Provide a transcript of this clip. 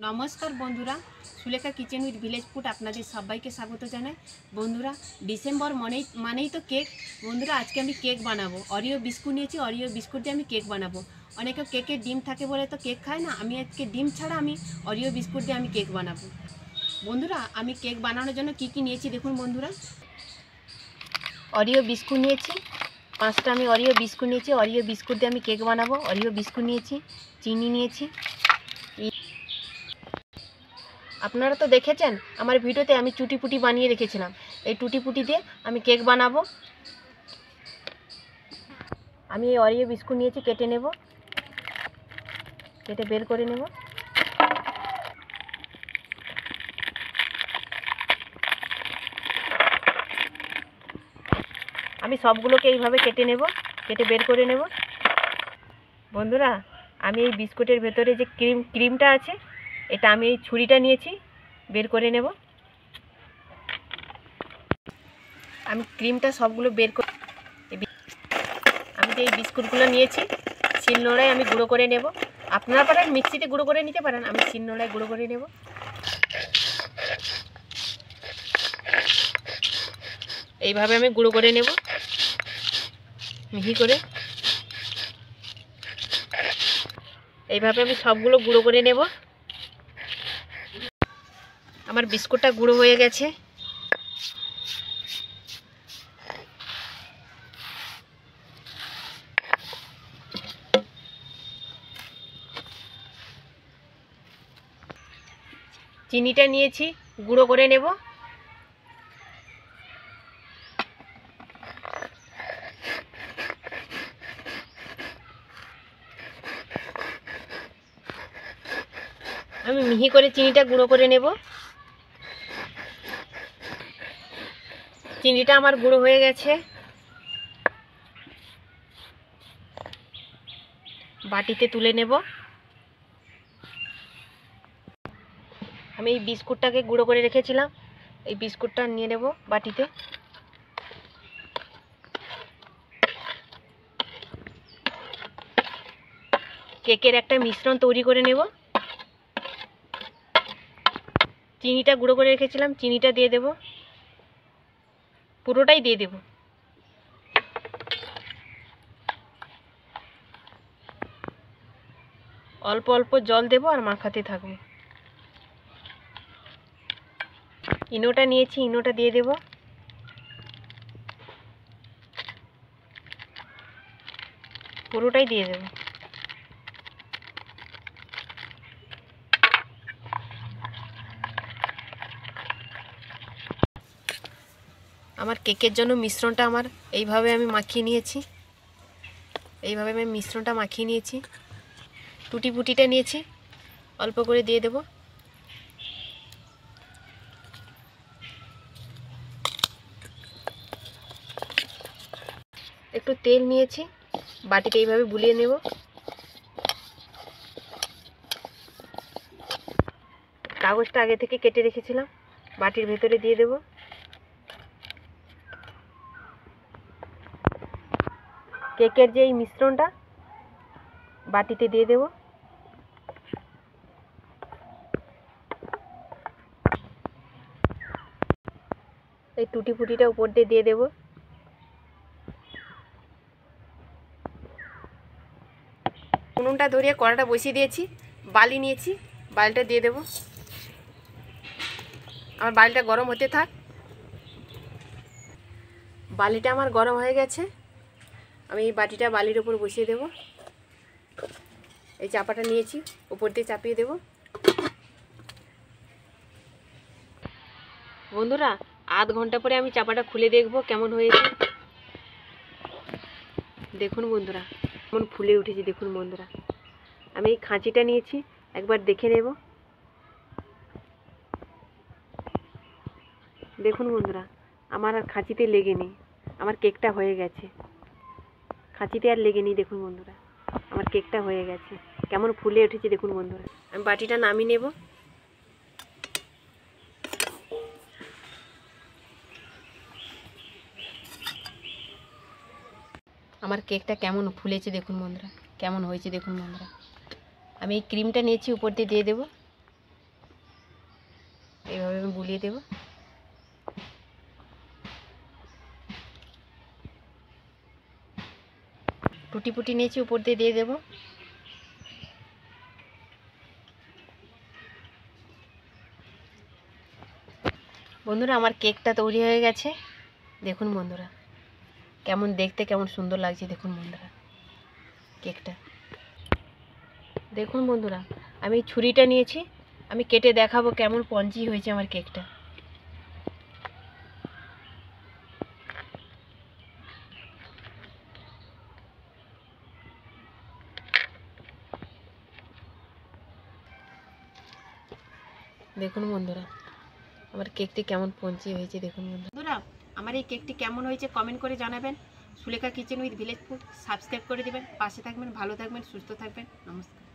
নমস্কার বন্ধুরা, Sulekha kitchen with village food আপনাদের সবাইকে স্বাগত জানাই। বন্ধুরা, ডিসেম্বর মানেই তো কেক। বন্ধুরা, আজকে আমি কেক বানাবো। অরিও বিস্কুট নিয়েছি, অরিও বিস্কুট দিয়ে আমি কেক বানাবো। অনেকে কেকে ডিম থাকে বলে তো কেক খায় না, আমি আজকে ডিম ছাড়া আমি অরিও বিস্কুট দিয়ে আমি কেক বানাবো। বন্ধুরা, আমি কেক বানানোর জন্য কি কি নিয়েছি দেখুন বন্ধুরা। অরিও বিস্কুট নিয়েছি 5টা, আমি অরিও বিস্কুট নিয়েছি। অরিও বিস্কুট দিয়ে আমি কেক বানাবো। অরিও বিস্কুট নিয়েছি, চিনি নিয়েছি। আপনারা তো দেখেছেন আমার ভিডিওতে আমি টুটি ফুটি বানিয়ে রেখেছিলাম। এই টুটি ফুটি দিয়ে আমি কেক বানাবো। আমি এই অরিও বিস্কুট নিয়েছি, কেটে নেব, কেটে বের করে নেব। আমি সবগুলোকে এইভাবে কেটে নেব, কেটে বের করে নেব। বন্ধুরা, আমি এই বিস্কুটের ভেতরে যে ক্রিমটা আছে, এটা আমি এই ছুরিটা নিয়েছি, বের করে নেব। আমি ক্রিমটা সবগুলো বের করে, আমি যে এই বিস্কুটগুলো নিয়েছি শিলনোড়ায় আমি গুঁড়ো করে নেব। আপনারা পারেন মিক্সিতে গুঁড়ো করে নিতে পারেন, আমি শিলনোড়ায় গুঁড়ো করে নেব। এইভাবে আমি গুঁড়ো করে নেব মিহি করে। এইভাবে আমি সবগুলো গুঁড়ো করে নেব। আমার বিস্কুটটা গুঁড়ো হয়ে গেছে। চিনিটা নিয়েছি, গুঁড়ো করে নেব। আমি মিহি করে চিনিটা গুঁড়ো করে নেব। চিনিটা আমার গুঁড়ো হয়ে গেছে। বাটিতে তুলে নেব। আমি এই বিস্কুটটাকে গুঁড়ো করে রেখেছিলাম, এই বিস্কুটটা নিয়ে নেব বাটিতে। কেকের একটা মিশ্রণ তৈরি করে নেব। চিনিটা গুঁড়ো করে রেখেছিলাম, চিনিটা দিয়ে দেব, পুরোটাই দিয়ে দেব। অল্প অল্প জল দেব আর মাখাতে থাকবো। ইনোটা নিয়েছি, ইনোটা দিয়ে দেব। পুরোটাই দিয়ে দেব। আমার কেকের জন্য মিশ্রণটা আমার এইভাবে আমি মাখিয়ে নিয়েছি। এইভাবে আমি মিশ্রণটা মাখিয়ে নিয়েছি। টুটি ফুটিটা নিয়েছি, অল্প করে দিয়ে দেব। একটু তেল নিয়েছি, বাটিতে এইভাবে বুলিয়ে নেব। কাগজটা আগে থেকে কেটে রেখেছিলাম, বাটির ভেতরে দিয়ে দেব। কেকের যে এই মিশ্রণটা বাটিতে দিয়ে দেব। এই টুটি ফুটিটা উপর দিয়ে দেব। উনুনটা ধরিয়ে কড়াটা বসিয়ে দিয়েছি, বালি নিয়েছি, বালিটা দিয়ে দেব। আমার বালিটা গরম হতে থাক। বালিটা আমার গরম হয়ে গেছে, আমি এই বাটিটা বালির উপর বসিয়ে দেব। এই চাপাটা নিয়েছি, উপর দিয়ে চাপিয়ে দেব। বন্ধুরা, আধ ঘন্টা পরে আমি চাপাটা খুলে দেখব কেমন হয়েছে। দেখুন বন্ধুরা, কেমন ফুলে উঠেছে দেখুন বন্ধুরা। আমি এই খাঁচিটা নিয়েছি, একবার দেখে নেব। দেখুন বন্ধুরা, আমার আর খাঁচিতে লেগে নেই, আমার কেকটা হয়ে গেছে। খাঁচিতে আর লেগে নেই। দেখুন বন্ধুরা, আমার কেকটা হয়ে গেছে, কেমন ফুলে উঠেছে দেখুন বন্ধুরা। আমি বাটিটা নামিয়ে নেব। আমার কেকটা কেমন ফুলেছে দেখুন বন্ধুরা, কেমন হয়েছে দেখুন বন্ধুরা। আমি এই ক্রিমটা নিয়েছি, উপর দিয়ে দেব। এইভাবে আমি বুলিয়ে দেব। টুটি ফুটি নিয়েছি, উপর দিয়ে দেবো। বন্ধুরা আমার কেকটা তৈরি হয়ে গেছে। দেখুন বন্ধুরা কেমন দেখতে, কেমন সুন্দর লাগছে দেখুন বন্ধুরা কেকটা। দেখুন বন্ধুরা আমি ছুরিটা নিয়েছি, আমি কেটে দেখাবো কেমন পঞ্চি হয়েছে আমার কেকটা। দেখুন বন্ধুরা আমার কেকটি কেমন পঞ্চি হয়েছে দেখুন বন্ধুরা। আমার এই কেকটি কেমন হয়েছে কমেন্ট করে জানাবেন। Sulekha kitchen with village food subscribe করে দেবেন, পাশে থাকবেন, ভালো থাকবেন, সুস্থ থাকবেন। নমস্কার।